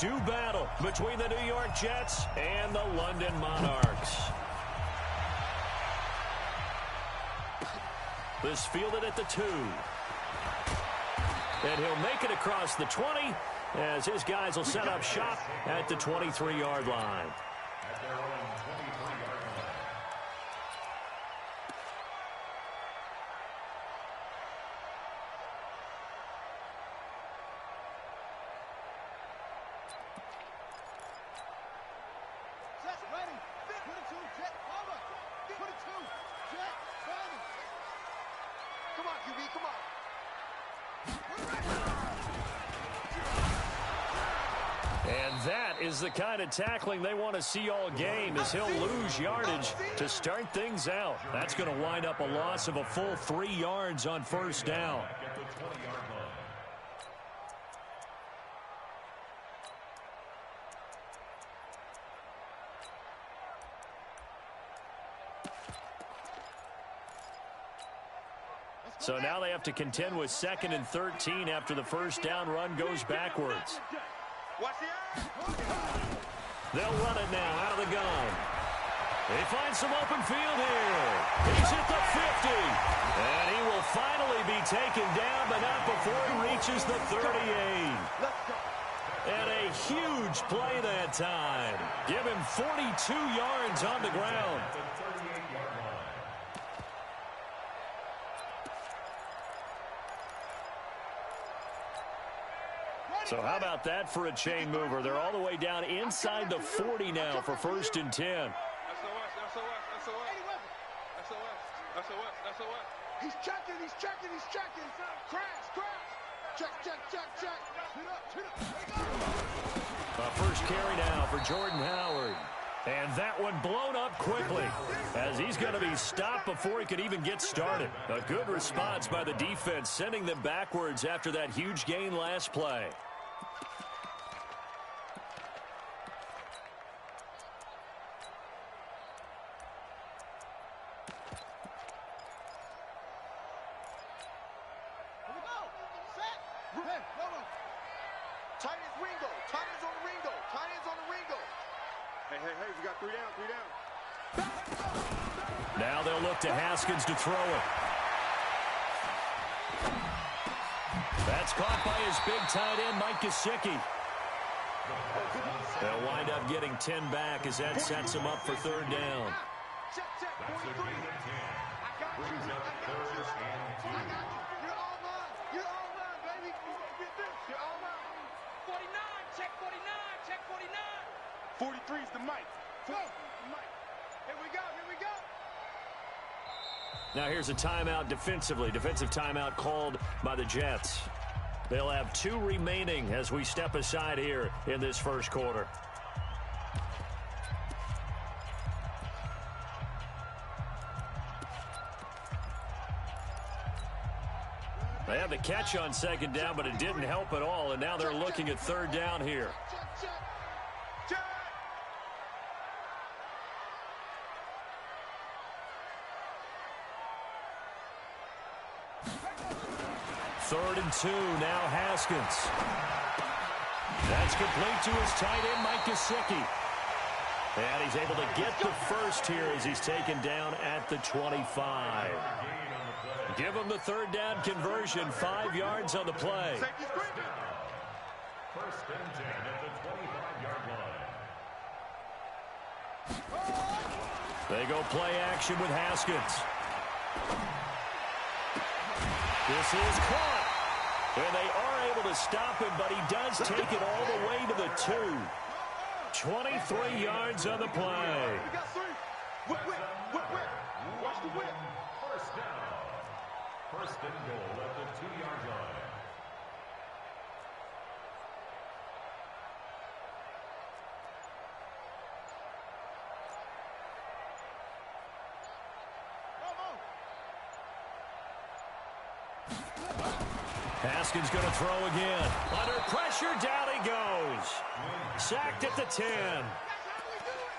do battle between the New York Jets and the London Monarchs. This fielded at the 2. And he'll make it across the 20 as his guys will set up shop at the 23-yard line. And that is the kind of tackling they want to see all game, as he'll lose yardage to start things out. That's going to wind up a loss of a full 3 yards on first down. So now they have to contend with 2nd and 13 after the first down run goes backwards. They'll run it now out of the gun. They find some open field here. He's at the 50. And he will finally be taken down, but not before he reaches the 38. And a huge play that time. Give him 42 yards on the ground. So how about that for a chain mover? They're all the way down inside the 40 now for 1st and 10. SOS. He's checking. Crash. Check. First carry now for Jordan Howard. And that one blown up quickly as he's going to be stopped before he could even get started. A good response by the defense, sending them backwards after that huge gain last play. Now they'll look to Haskins to throw it. That's caught by his big tight end, Mike Gesicki. They'll wind up getting 10 back as that sets him up for 3rd down. Check 49. 43's the mic. Here we go. Now here's a timeout defensively. Defensive timeout called by the Jets. They'll have 2 remaining as we step aside here in this first quarter. They had the catch on 2nd down, but it didn't help at all, and now they're looking at 3rd down here. Third and 2, now Haskins. That's complete to his tight end, Mike Gesicki. And he's able to get the first here as he's taken down at the 25. Give him the 3rd down conversion, 5 yards on the play. 1st and 10 at the 25-yard line. They go play action with Haskins. This is caught. And they are able to stop him, but he does take it all the way to the 2. 23 yards on the play. We got 3. Whip. Watch the whip. 1st down. 1st and goal at the 2-yard line. Haskins going to throw again. Under pressure, down he goes. Sacked at the 10.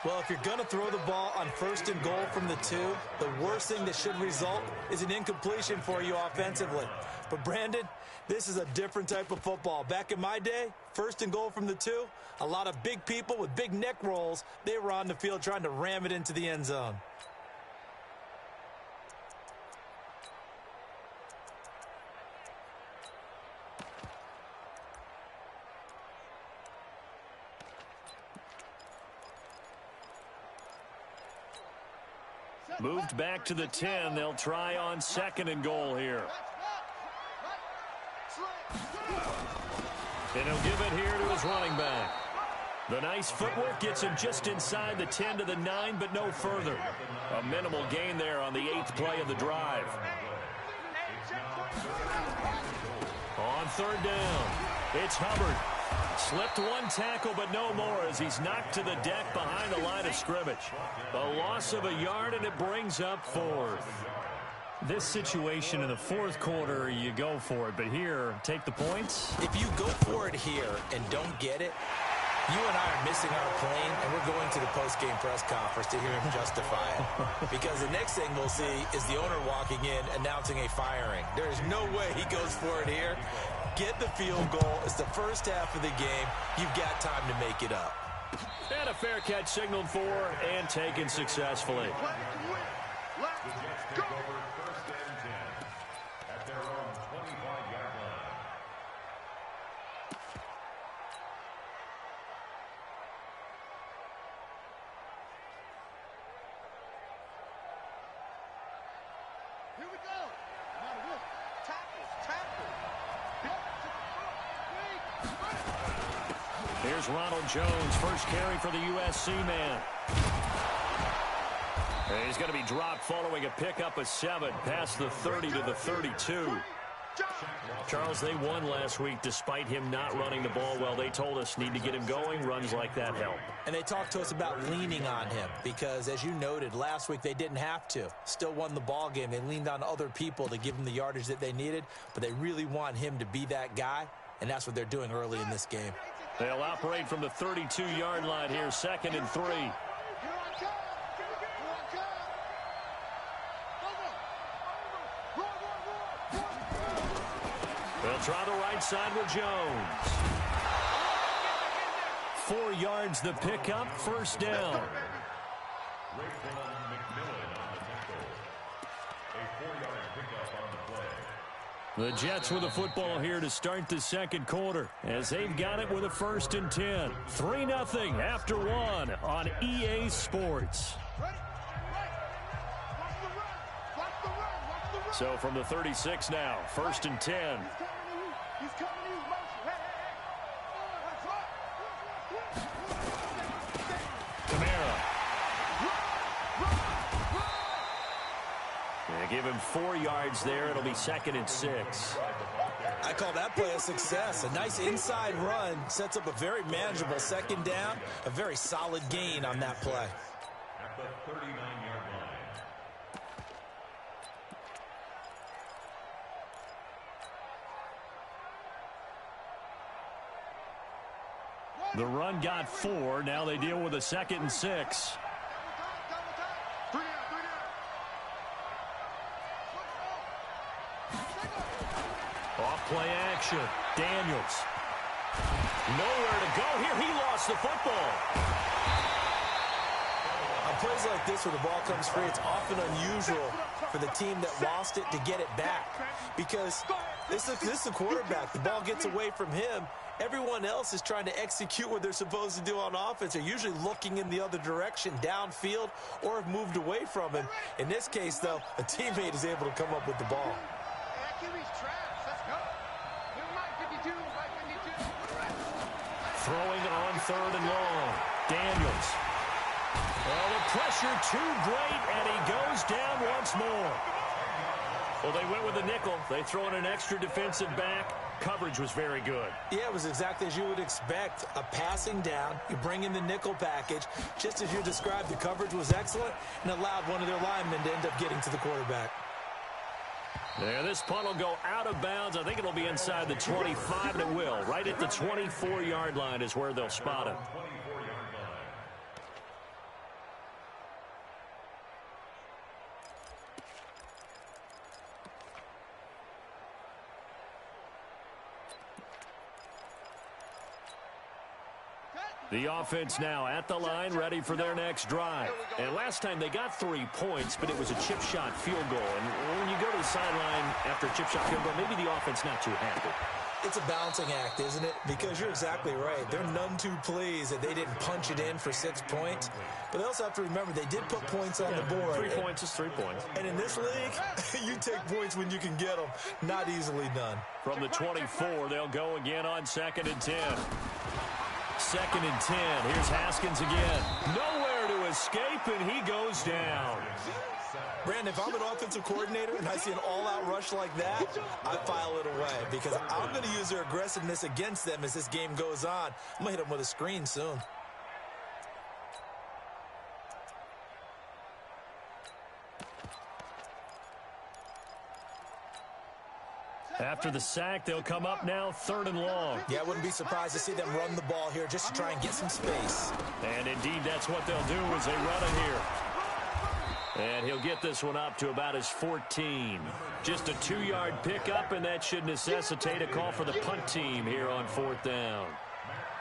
Well, if you're going to throw the ball on 1st and goal from the 2, the worst thing that should result is an incompletion for you offensively. But, Brandon, this is a different type of football. Back in my day, 1st and goal from the 2, a lot of big people with big neck rolls, they were on the field trying to ram it into the end zone. Moved back to the 10. They'll try on 2nd and goal here. And he'll give it here to his running back. The nice footwork gets him just inside the 10 to the 9, but no further. A minimal gain there on the 8th play of the drive. On 3rd down, it's Hubbard. Slipped one tackle, but no more as he's knocked to the deck behind the line of scrimmage. A loss of a yard, and it brings up 4th. This situation in the 4th quarter, you go for it. But here, take the points. If you go for it here and don't get it, you and I are missing our plane, and we're going to the post-game press conference to hear him justify it. Because the next thing we'll see is the owner walking in announcing a firing. There is no way he goes for it here. Get the field goal. It's the first half of the game. You've got time to make it up. And a fair catch signaled for and taken successfully. Take over 1st and 10 at their own 25-yard line. Here we go. Tackle. Here's Ronald Jones, first carry for the USC man. And he's going to be dropped following a pickup of 7 past the 30 to the 32. Charles, they won last week despite him not running the ball well. They told us need to get him going. Runs like that help. And they talked to us about leaning on him because, as you noted, last week they didn't have to. Still won the ball game. They leaned on other people to give them the yardage that they needed, but they really want him to be that guy, and that's what they're doing early in this game. They'll operate from the 32-yard line here, 2nd and 3. They'll try the right side with Jones. 4 yards the pickup, 1st down. The Jets with the football here to start the 2nd quarter as they've got it with a 1st and 10. 3-0 after 1 on EA Sports. So from the 36 now, 1st and 10. Kamara. They give him 4 yards there. It'll be 2nd and 6. I call that play a success. A nice inside run sets up a very manageable 2nd down. A very solid gain on that play. At the 39-yard line. The run got 4. Now they deal with a 2nd and 6. Off play action. Daniels. Nowhere to go here. He lost the football. On plays like this where the ball comes free, it's often unusual for the team that lost it to get it back. Because this is the quarterback. The ball gets away from him. Everyone else is trying to execute what they're supposed to do on offense. They're usually looking in the other direction, downfield, or have moved away from him. In this case, though, a teammate is able to come up with the ball. Throwing on 3rd and long. Daniels. Well, the pressure too great, and he goes down once more. Well, they went with a nickel. They throw in an extra defensive back. Coverage was very good. Yeah, it was exactly as you would expect. A passing down. You bring in the nickel package. Just as you described, the coverage was excellent and allowed one of their linemen to end up getting to the quarterback. There, this punt will go out of bounds. I think it'll be inside the 25, and it will. Right at the 24-yard line is where they'll spot him. The offense now at the line, ready for their next drive. And last time they got 3 points, but it was a chip shot field goal. And when you go to the sideline after a chip shot field goal, maybe the offense not too happy. It's a balancing act, isn't it? Because you're exactly right. They're none too pleased that they didn't punch it in for 6 points. But they also have to remember they did put points on the board. 3 points is 3 points. And in this league, you take points when you can get them. Not easily done. From the 24, they'll go again on 2nd and 10. 2nd and 10. Here's Haskins again. Nowhere to escape, and he goes down. Brandon, if I'm an offensive coordinator and I see an all-out rush like that, I file it away because I'm going to use their aggressiveness against them as this game goes on. I'm going to hit them with a screen soon. After the sack, they'll come up now 3rd and long. Yeah, I wouldn't be surprised to see them run the ball here just to try and get some space. And indeed, that's what they'll do as they run it here. And he'll get this one up to about his 14. Just a 2-yard pickup, and that should necessitate a call for the punt team here on 4th down.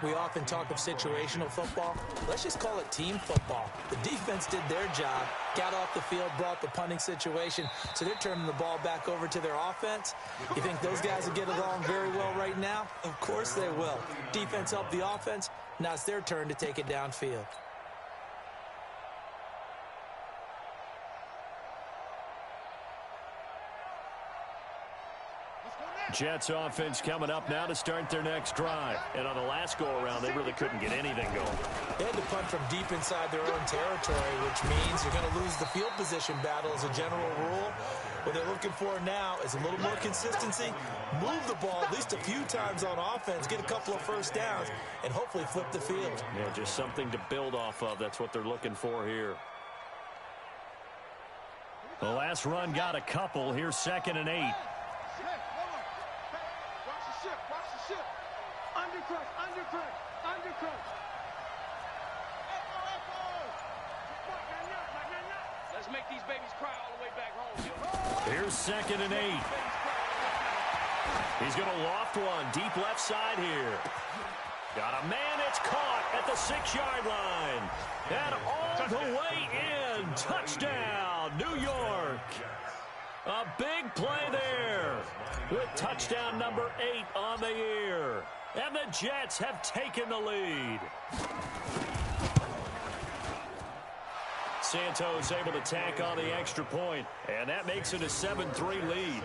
We often talk of situational football. Let's just call it team football. The defense did their job, got off the field, brought the punting situation, so they're turning the ball back over to their offense. You think those guys will get along very well right now? Of course they will. Defense helped the offense. Now it's their turn to take it downfield. Jets offense coming up now to start their next drive. And on the last go-around, they really couldn't get anything going. They had to punt from deep inside their own territory, which means you're going to lose the field position battle as a general rule. What they're looking for now is a little more consistency, move the ball at least a few times on offense, get a couple of first downs, and hopefully flip the field. Yeah, just something to build off of. That's what they're looking for here. The last run got a couple. Here's 2nd and 8. Let's make these babies cry all the way back home. Here's 2nd and 8. He's going to loft one deep left side here. Got a man, it's caught at the 6-yard line. And all the way in. Touchdown, New York. A big play there with touchdown number 8 on the year. And the Jets have taken the lead. Santos able to tack on the extra point, and that makes it a 7-3 lead.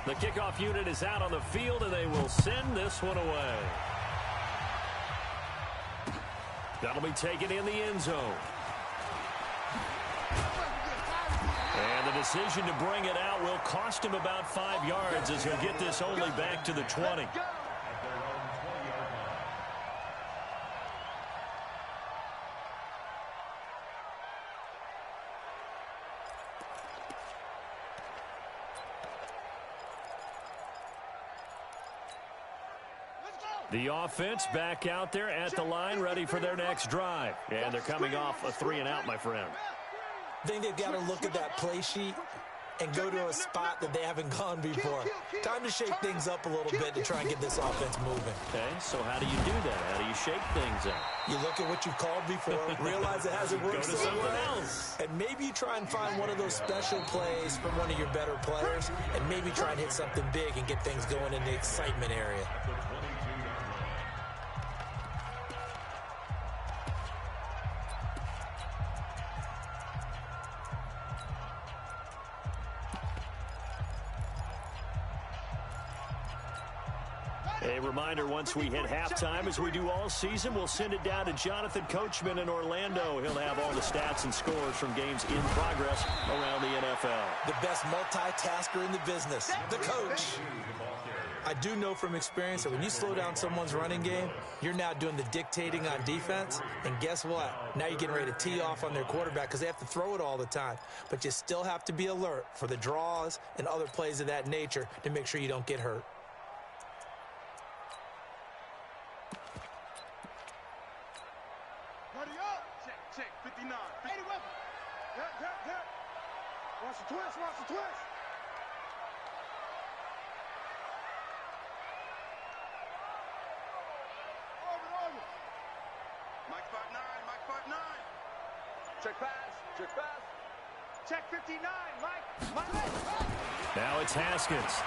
The kickoff unit is out on the field, and they will send this one away. That'll be taken in the end zone. And the decision to bring it out will cost him about 5 yards as he'll get this only back to the 20. The offense back out there at the line, ready for their next drive. And they're coming off a 3-and-out, my friend. I think they've got to look at that play sheet and go to a spot that they haven't gone before. Time to shake things up a little bit to try and get this offense moving. Okay, so how do you do that? How do you shake things up? You look at what you've called before, realize it hasn't worked Go to so something well, else. and maybe you try and find one of those special plays from one of your better players, and maybe try and hit something big and get things going in the excitement area. A reminder, once we hit halftime, as we do all season, we'll send it down to Jonathan Coachman in Orlando. He'll have all the stats and scores from games in progress around the NFL. The best multitasker in the business, the coach. I do know from experience that when you slow down someone's running game, you're now doing the dictating on defense. And guess what? Now you're getting ready to tee off on their quarterback because they have to throw it all the time. But you still have to be alert for the draws and other plays of that nature to make sure you don't get hurt. Check, 59. 80 weapon. Yep. Watch the twist. Check pass. Check pass. Check 59, Mike. Now it's Haskins.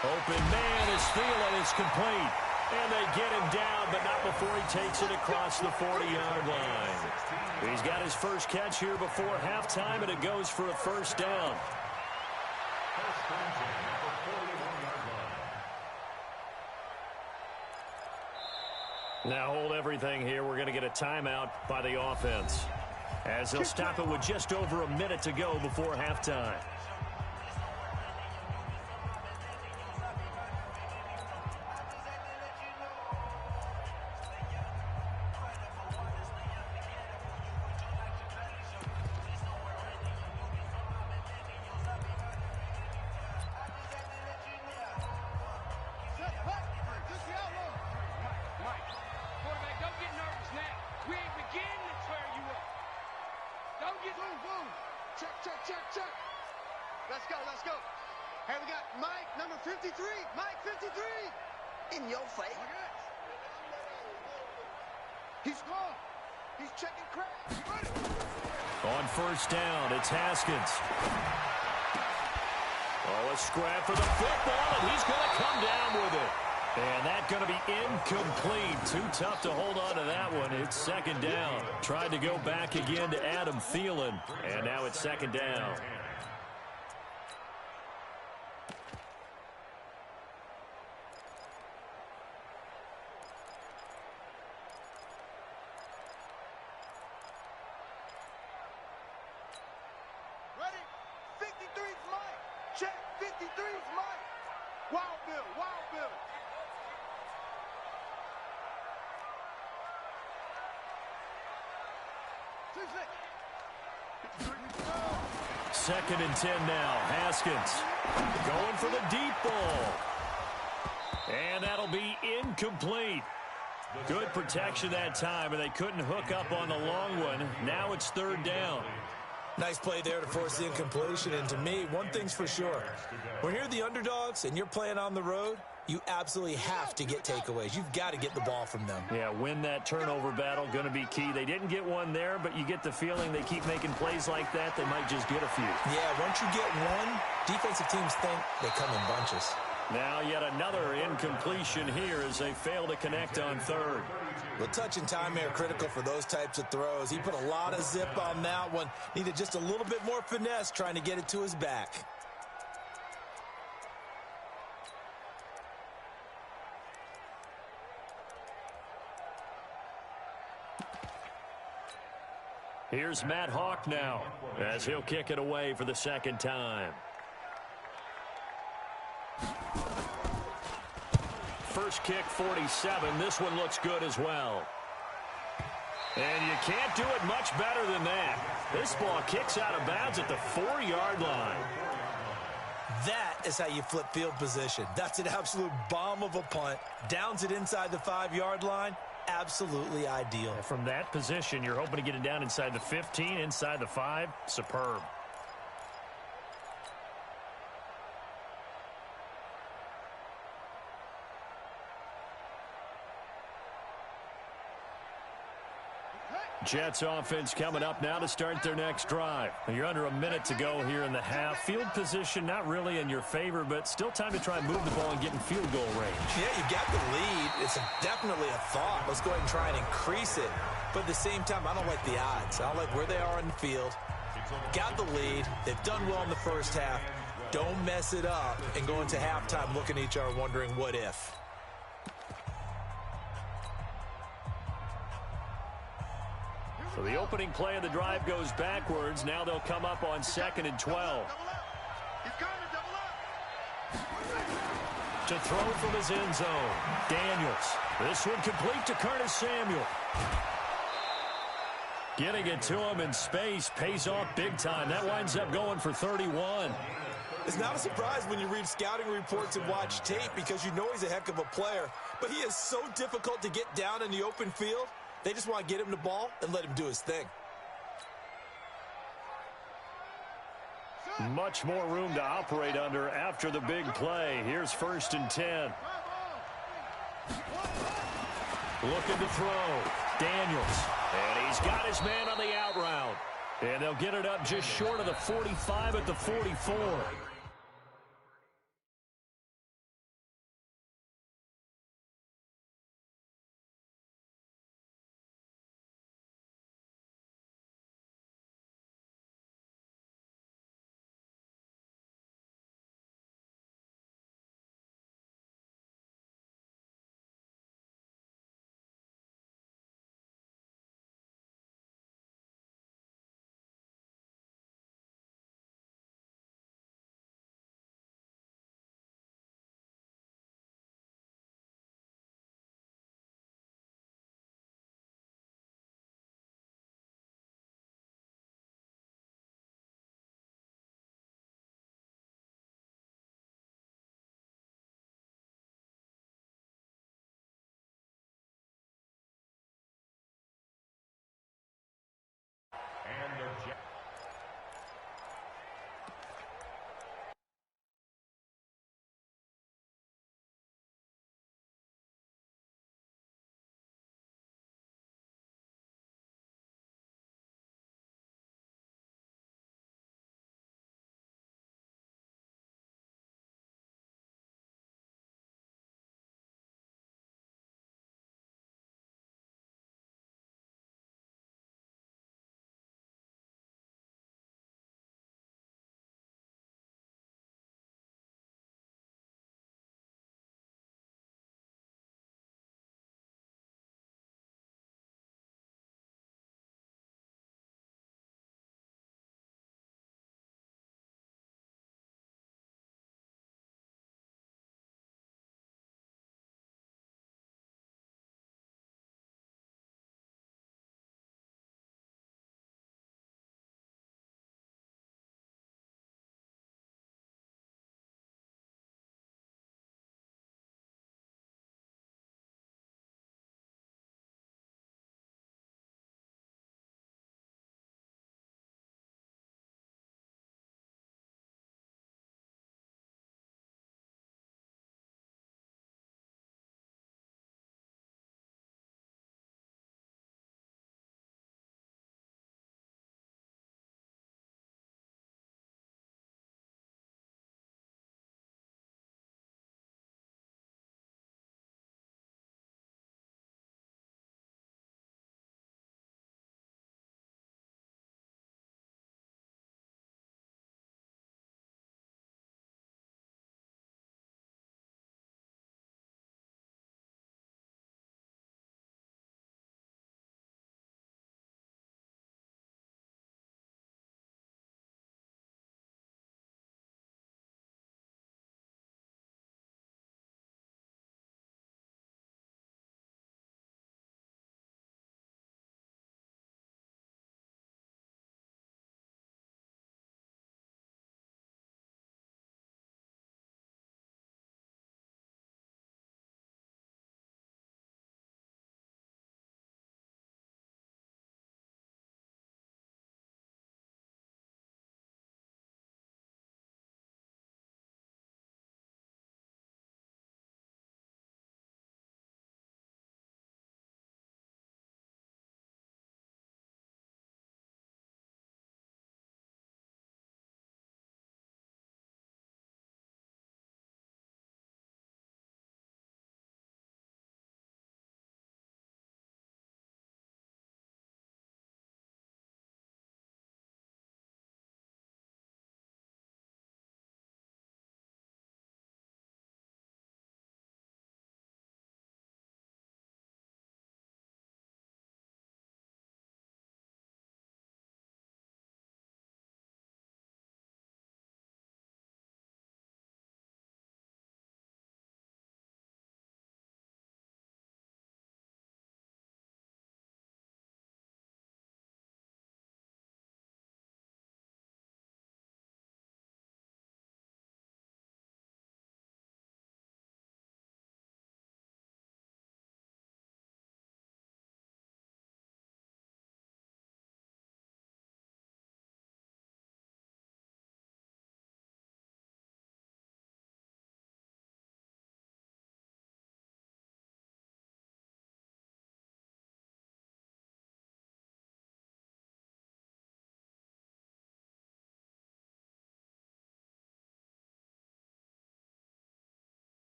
Open man is Thielen. It's complete. And they get him down, but not before he takes it across the 40-yard line. He's got his first catch here before halftime, and it goes for a first down. Now hold everything here. We're going to get a timeout by the offense, as they'll stop it with just over a minute to go before halftime. Let's go. Hey, we got Mike, number 53. Mike, 53. In your face. He's gone. He's checking cracks. On first down, it's Haskins. Oh, a scrap for the football, and he's going to come down with it. And that's going to be incomplete. Too tough to hold on to that one. It's second down. Tried to go back again to Adam Thielen, and now it's second down. Second and 10 now. Haskins going for the deep ball. And that'll be incomplete. Good protection that time, and they couldn't hook up on the long one. Now it's third down. Nice play there to force the incompletion. And to me, one thing's for sure. When you're the underdogs and you're playing on the road, you absolutely have to get takeaways. You've got to get the ball from them. Yeah, win that turnover battle, going to be key. They didn't get one there, but you get the feeling they keep making plays like that, they might just get a few. Yeah, once you get one, defensive teams think they come in bunches. Now yet another incompletion here as they fail to connect on third. Well, touch and time are critical for those types of throws. He put a lot of zip on that one. Needed just a little bit more finesse trying to get it to his back. Here's Matt Hawk now as he'll kick it away for the second time. First kick, 47. This one looks good as well. And you can't do it much better than that. This ball kicks out of bounds at the 4-yard line. That is how you flip field position. That's an absolute bomb of a punt. Downs it inside the 5-yard line. Absolutely ideal. From that position, you're hoping to get it down inside the 15, inside the 5. Superb. Jets offense coming up now to start their next drive. You're under a minute to go here in the half. Field position not really in your favor, but still time to try and move the ball and get in field goal range. Yeah, you got the lead. It's definitely a thought. Let's go ahead and try and increase it. But at the same time, I don't like the odds. I don't like where they are in the field. Got the lead. They've done well in the first half. Don't mess it up and go into halftime looking at each other wondering what if. So the opening play of the drive goes backwards. Now they'll come up on 2nd and 12. To throw from his end zone. Daniels. This one complete to Curtis Samuel. Getting it to him in space pays off big time. That winds up going for 31. It's not a surprise when you read scouting reports and watch tape because you know he's a heck of a player. But he is so difficult to get down in the open field. They just want to get him the ball and let him do his thing. Much more room to operate under after the big play. Here's 1st and 10. Looking to throw. Daniels. And he's got his man on the out route. And they'll get it up just short of the 45 at the 44.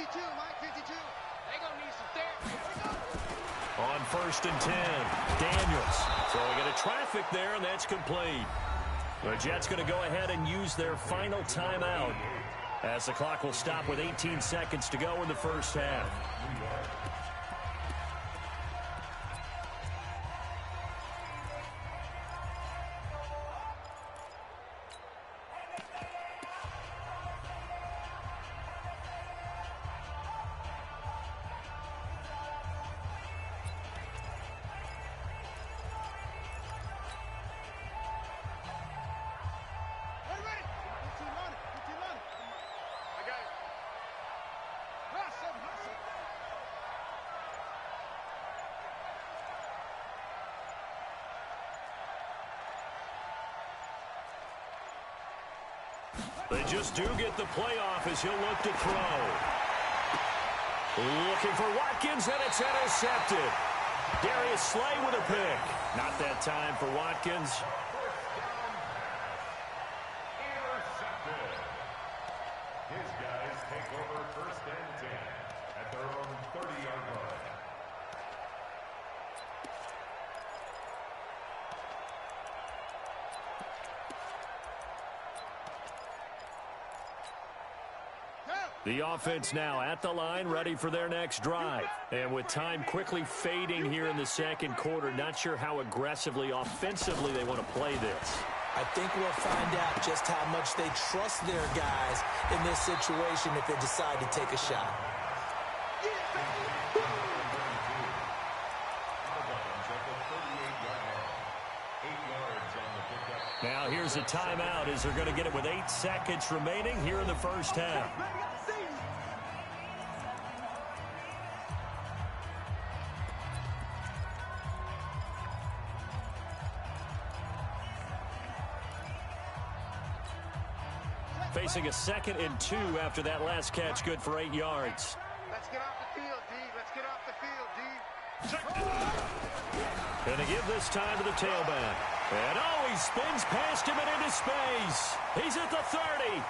52, Mike 52. They gonna need some therapy. On 1st and 10, Daniels throwing into traffic there, and that's complete. The Jets going to go ahead and use their final timeout as the clock will stop with 18 seconds to go in the first half. They just do get the playoff as he'll look to throw. Looking for Watkins, and it's intercepted. Darius Slay with a pick. Not that time for Watkins. Intercepted. His guys take over 1st and 10 at their own 30-yard line. The offense now at the line, ready for their next drive. And with time quickly fading here in the second quarter, not sure how aggressively, offensively they want to play this. I think we'll find out just how much they trust their guys in this situation if they decide to take a shot. Now here's a timeout as they're going to get it with 8 seconds remaining here in the first half. Facing a 2nd and 2 after that last catch, good for 8 yards. Let's get off the field, D. Let's get off the field, D. Going to give this time to the tailback. And he spins past him and into space. He's at the 30,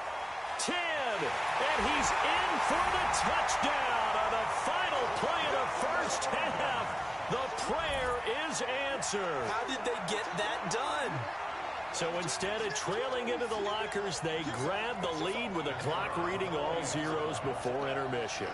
10, and he's in for the touchdown on the final play of the first half. The prayer is answered. How did they get that done? So instead of trailing into the lockers, they grab the lead with the clock reading all zeros before intermission.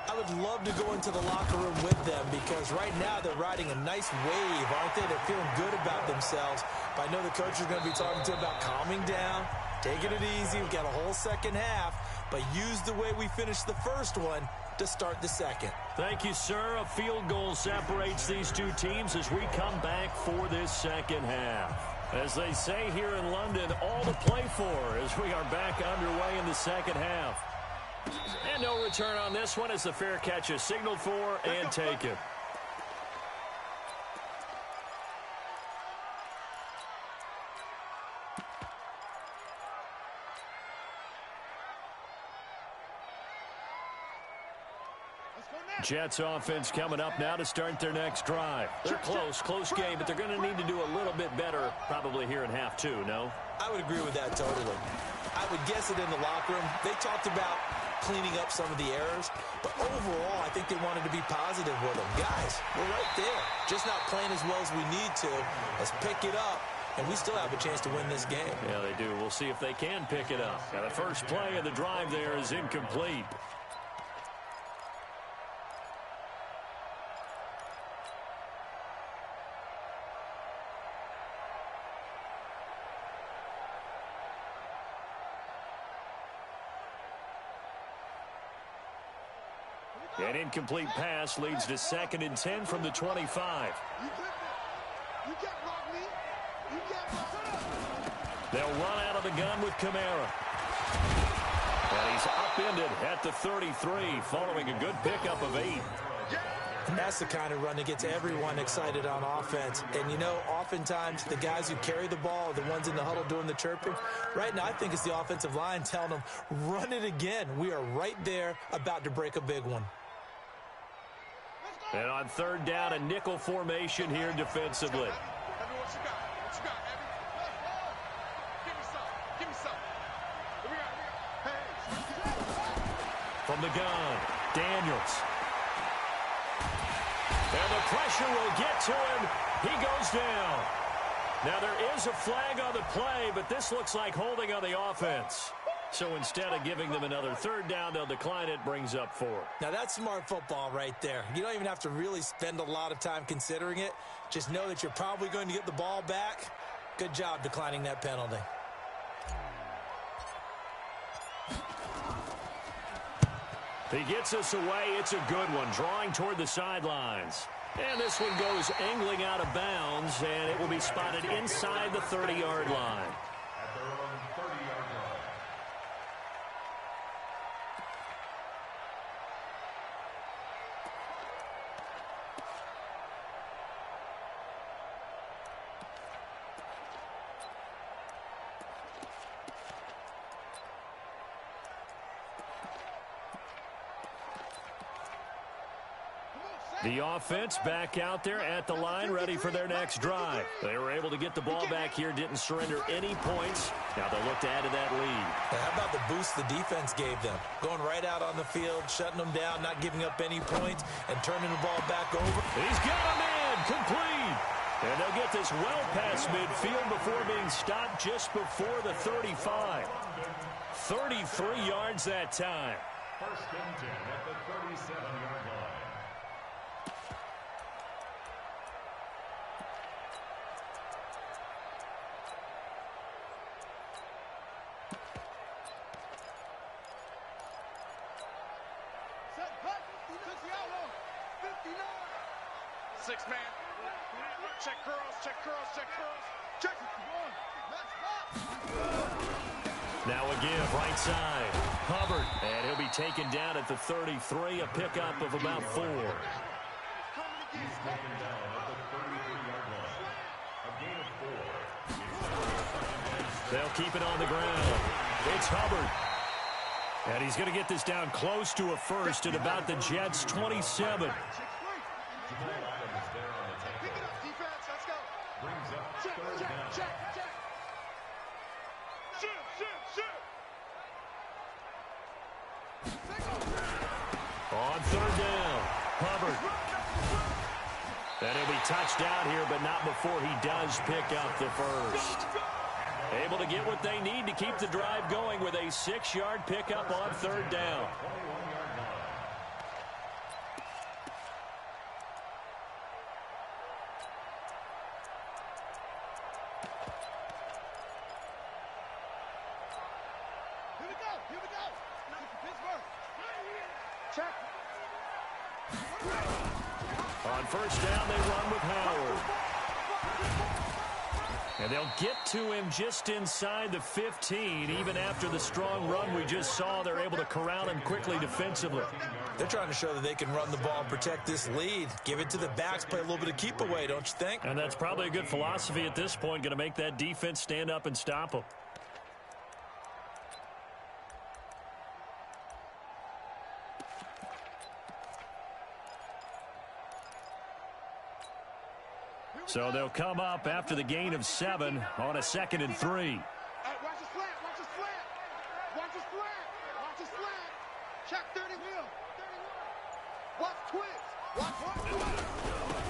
I would love to go into the locker room with them because right now they're riding a nice wave, aren't they? They're feeling good about themselves. But I know the coach is going to be talking to them about calming down, taking it easy. We've got a whole second half, but use the way we finished the first one to start the second. Thank you, sir. A field goal separates these two teams as we come back for this second half. As they say here in London, all to play for as we are back underway in the second half. And no return on this one as the fair catch is signaled for and taken. Jets offense coming up now to start their next drive. They're close game, but they're going to need to do a little bit better probably here in half two, no? I would agree with that totally. I would guess it in the locker room. They talked about cleaning up some of the errors, but overall, I think they wanted to be positive with them. Guys, we're right there. Just not playing as well as we need to. Let's pick it up, and we still have a chance to win this game. Yeah, they do. We'll see if they can pick it up. Now, the first play of the drive there is incomplete. An incomplete pass leads to 2nd and 10 from the 25. They'll run out of the gun with Kamara. And he's upended at the 33 following a good pickup of 8. And that's the kind of run that gets everyone excited on offense. And, you know, oftentimes the guys who carry the ball are the ones in the huddle doing the chirping. Right now, I think it's the offensive line telling them, run it again. We are right there about to break a big one. And on 3rd down, a nickel formation here defensively. From the gun, Daniels. And the pressure will get to him. He goes down. Now, there is a flag on the play, but this looks like holding on the offense. So instead of giving them another third down, they'll decline it, brings up 4. Now, that's smart football right there. You don't even have to really spend a lot of time considering it. Just know that you're probably going to get the ball back. Good job declining that penalty. He gets us away. It's a good one, drawing toward the sidelines. And this one goes angling out of bounds, and it will be spotted inside the 30-yard line. At their own 30-yard line. The offense back out there at the line, ready for their next drive. They were able to get the ball back here, didn't surrender any points. Now they'll look to add to that lead. How about the boost the defense gave them? Going right out on the field, shutting them down, not giving up any points, and turning the ball back over. He's got a man, complete. And they'll get this well past midfield before being stopped just before the 35. 33 yards that time. First and 10 at the 37-yard line. Six-man. Check curls, check curls, check curls. Check it. Now a give, right side. Hubbard, and he'll be taken down at the 33, a pickup of about 4. He's taken down at the 33-yard line. A gain of 4. They'll keep it on the ground. It's Hubbard. And he's going to get this down close to a first at about the Jets' 27. Jamal Adams there on the tackle. Pick it up, defense. Let's go. Brings up Check, third check, down. check, check. Shoot, shoot, shoot. On third down, Hubbard. And he'll be touched out here, but not before he does pick up the first. Able to get what they need to keep the drive going with a 6-yard pickup on third down. 21-yard line. Here we go, here we go. Pittsburgh. Check. On first down, they run with Howard. And they'll get to him just inside the 15. Even after the strong run we just saw, they're able to corral him quickly defensively. They're trying to show that they can run the ball and protect this lead. Give it to the backs, play a little bit of keep away, don't you think? And that's probably a good philosophy at this point, going to make that defense stand up and stop them. So they'll come up after the gain of 7 on a 2nd and 3. Hey, watch the slant, watch the slant. Watch the slant, watch the slant. Check 30 wheel. 31. Watch twist. Watch what?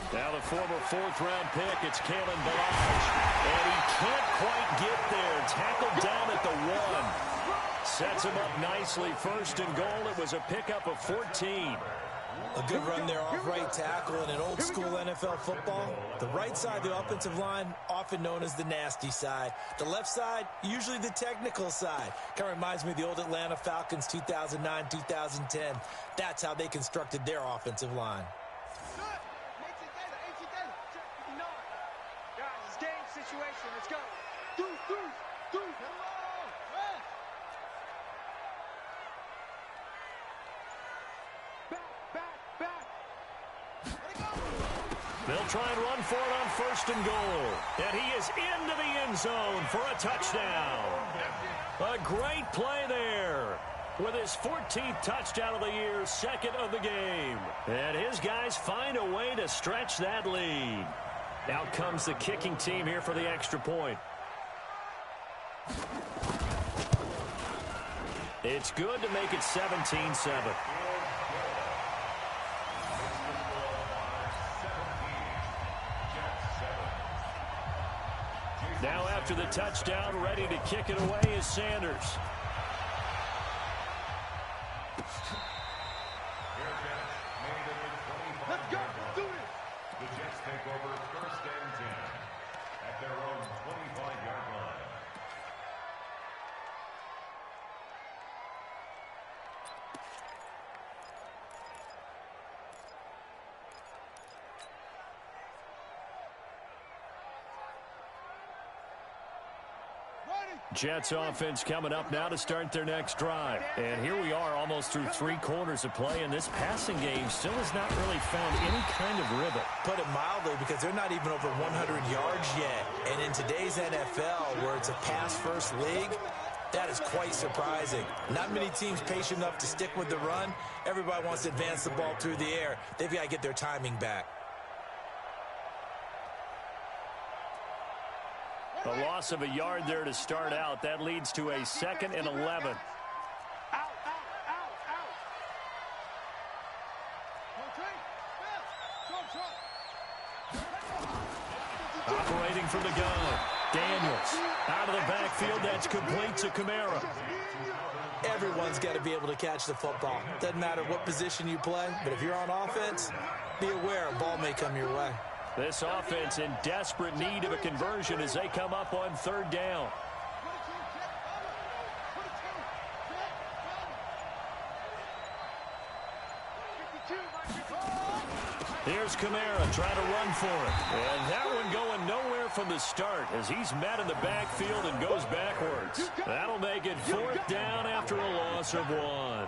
Now the former 4th-round pick, it's Kalen Balazs. And he can't quite get there. Tackled down at the 1. Sets him up nicely. 1st and goal. It was a pickup of 14. A good run there off right tackle in an old-school NFL football. The right side of the offensive line, often known as the nasty side. The left side, usually the technical side. Kind of reminds me of the old Atlanta Falcons 2009-2010. That's how they constructed their offensive line. Guys, it's game situation. Let's go. Deuce. They'll try and run for it on 1st and goal. And he is into the end zone for a touchdown. A great play there. With his 14th touchdown of the year, 2nd of the game. And his guys find a way to stretch that lead. Out comes the kicking team here for the extra point. It's good to make it 17-7. Now after the touchdown, ready to kick it away is Sanders. Let's go. Let's do this. The Jets take over 1st and 10 at their own 25-yard line. Jets offense coming up now to start their next drive. And here we are almost through 3 quarters of play, and this passing game still has not really found any kind of rhythm. Put it mildly, because they're not even over 100 yards yet. And in today's NFL, where it's a pass-first league, that is quite surprising. Not many teams patient enough to stick with the run. Everybody wants to advance the ball through the air. They've got to get their timing back. A loss of a yard there to start out. That leads to a 2nd and 11. Out, out, out, out. Operating from the gun. Daniels out of the backfield. That's complete to Kamara. Everyone's got to be able to catch the football. Doesn't matter what position you play, but if you're on offense, be aware a ball may come your way. This offense in desperate need of a conversion as they come up on 3rd down. Here's Kamara trying to run for it. And that one going nowhere from the start as he's met in the backfield and goes backwards. That'll make it 4th down after a loss of 1.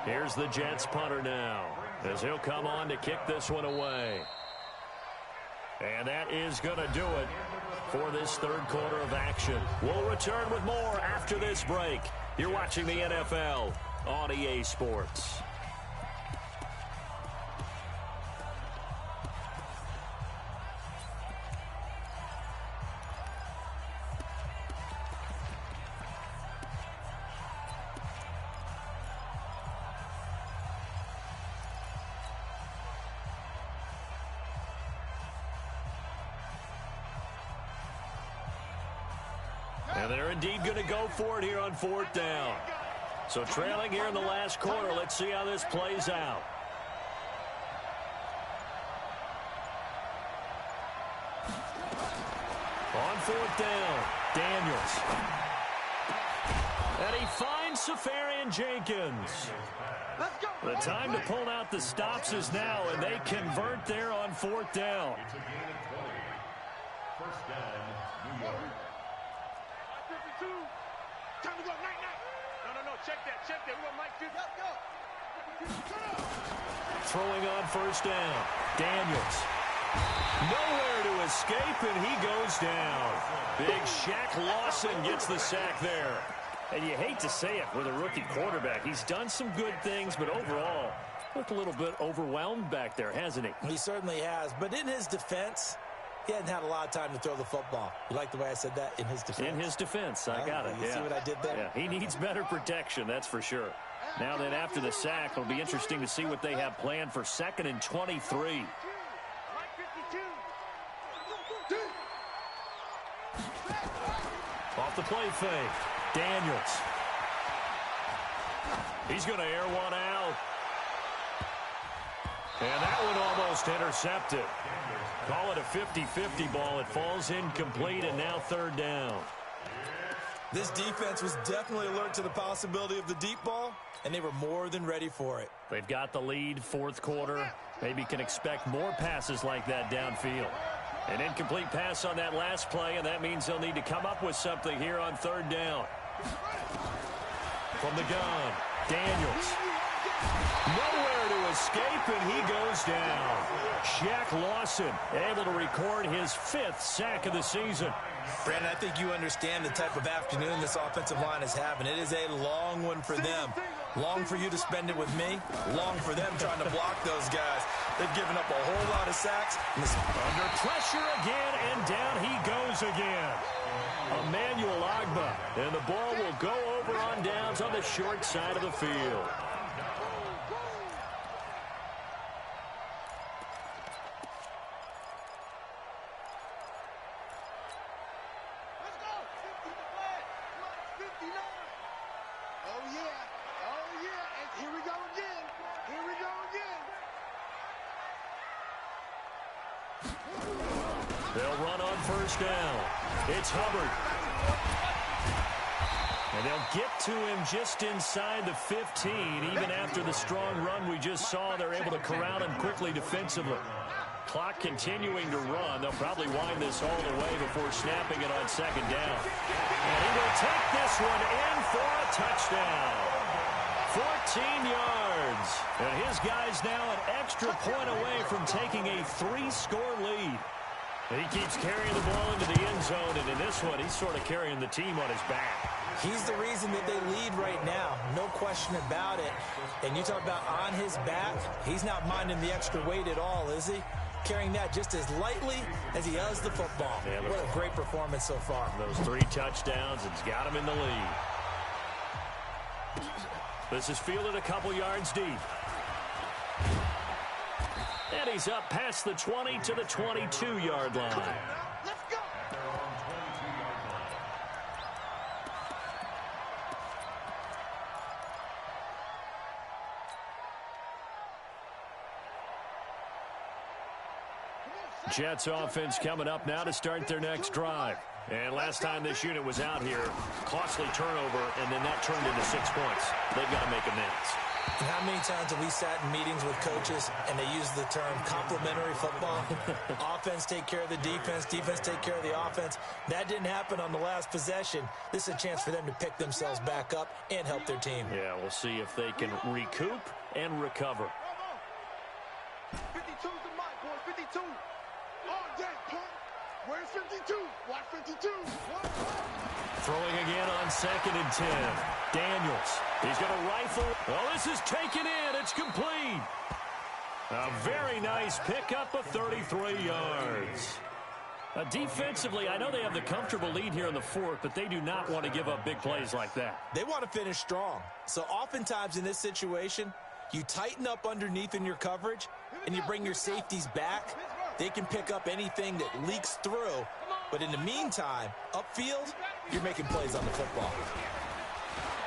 Here's the Jets punter now as he'll come on to kick this one away. And that is going to do it for this 3rd quarter of action. We'll return with more after this break. You're watching the NFL on EA Sports. And they're indeed going to go for it here on 4th down. So trailing here in the last quarter, let's see how this plays out. On 4th down, Daniels. And he finds Safarian Jenkins. The time to pull out the stops is now, and they convert there on 4th down. It's a gain of 20. 1st down, New York. Time to go, night. No, check that. We want Mike 50. Go. Throwing on 1st down, Daniels. Nowhere to escape, and he goes down. Big Shaq Lawson gets the sack there. And you hate to say it with a rookie quarterback. He's done some good things, but overall, looked a little bit overwhelmed back there, hasn't he? He certainly has. But in his defense, he hadn't had a lot of time to throw the football. You like the way I said that? In his defense. In his defense, I got it. You see what I did there? Yeah, he needs better protection, that's for sure. Now then, after the sack, it'll be interesting to see what they have planned for 2nd and 23. Off the play fake, Daniels. He's going to air one out. And that one almost intercepted. Call it a 50-50 ball. It falls incomplete, and now 3rd down. This defense was definitely alert to the possibility of the deep ball, and they were more than ready for it. They've got the lead, 4th quarter. Maybe can expect more passes like that downfield. An incomplete pass on that last play, and that means they'll need to come up with something here on 3rd down. From the gun, Daniels. Nowhere to escape, and he goes down. Shaq Lawson able to record his 5th sack of the season. Brandon, I think you understand the type of afternoon this offensive line is having. It is a long one for them. Long for you to spend it with me. Long for them trying to block those guys. They've given up a whole lot of sacks. Under pressure again, and down he goes again. Emmanuel Agba, and the ball will go over on downs on the short side of the field. They'll run on first down. It's Hubbard. And they'll get to him just inside the 15. Even after the strong run we just saw, they're able to corral him quickly defensively. Clock continuing to run. They'll probably wind this all the way before snapping it on second down. And he will take this one in for a touchdown. 14 yards. And his guy's now an extra point away from taking a 3-score lead. He keeps carrying the ball into the end zone, and in this one, he's sort of carrying the team on his back. He's the reason that they lead right now. No question about it. And you talk about on his back, he's not minding the extra weight at all, is he? Carrying that just as lightly as he does the football. Yeah, what a great performance so far. Those 3 touchdowns, it's got him in the lead. This is fielded a couple yards deep. And he's up past the 20 to the 22-yard line. Let's go. Jets offense coming up now to start their next drive. And last time this unit was out here, costly turnover, and then that turned into 6 points. They've got to make amends. And how many times have we sat in meetings with coaches and they use the term complementary football? Offense take care of the defense, defense take care of the offense. That didn't happen on the last possession. This is a chance for them to pick themselves back up and help their team. Yeah, we'll see if they can recoup and recover. 52's the mic, boy. 52. All day, punk. Where's 52? Watch 52. Throwing again on 2nd and 10. Daniels. He's going to rifle. Well, this is taken in. It's complete. A very nice pickup of 33 yards. Defensively, I know they have the comfortable lead here in the 4th, but they do not want to give up big plays like that. They want to finish strong. So oftentimes in this situation, you tighten up underneath in your coverage and you bring your safeties back. They can pick up anything that leaks through. But in the meantime, upfield, you're making plays on the football.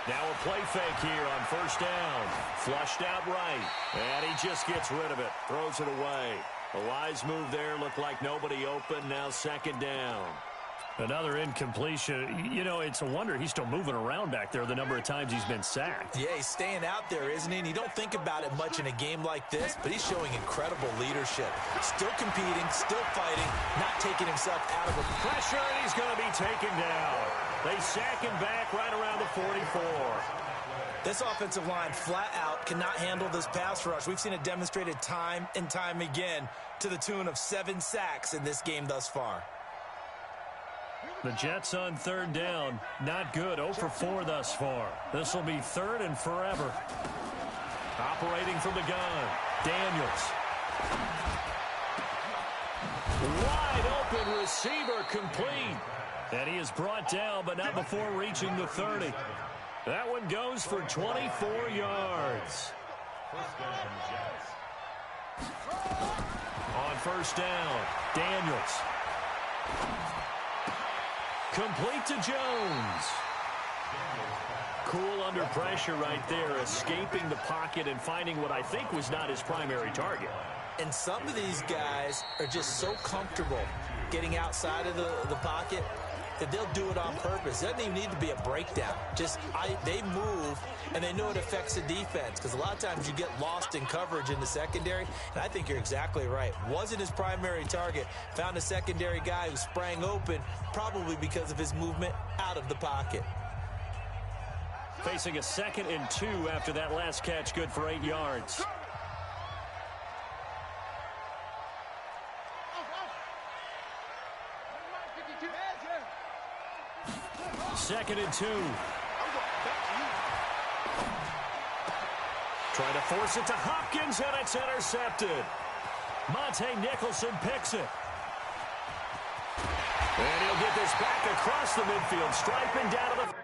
Now a play fake here on first down. Flushed out right. And he just gets rid of it. Throws it away. A wise move there. Looked like nobody open. Now 2nd down. Another incompletion. You know, it's a wonder he's still moving around back there the number of times he's been sacked. Yeah, he's staying out there, isn't he? And you don't think about it much in a game like this, but he's showing incredible leadership. Still competing, still fighting, not taking himself out of the pressure, and he's going to be taken down. They sack him back right around the 44. This offensive line flat out cannot handle this pass rush. We've seen it demonstrated time and time again to the tune of 7 sacks in this game thus far. The Jets on 3rd down. Not good. 0 for 4 thus far. This will be 3rd and forever. Operating from the gun. Daniels. Wide open receiver complete. And he is brought down, but not before reaching the 30. That one goes for 24 yards. On first down, Daniels. Complete to Jones. Cool under pressure right there, escaping the pocket and finding what I think was not his primary target. And some of these guys are just so comfortable getting outside of the pocket that they'll do it on purpose. It doesn't even need to be a breakdown. They move, and they know it affects the defense, because a lot of times you get lost in coverage in the secondary, and I think you're exactly right. Wasn't his primary target. Found a secondary guy who sprang open, probably because of his movement out of the pocket. Facing a 2nd and 2 after that last catch, good for 8 yards. Second and 2. Trying to force it to Hopkins, and it's intercepted. Monte Nicholson picks it. And he'll get this back across the midfield stripe and down to the...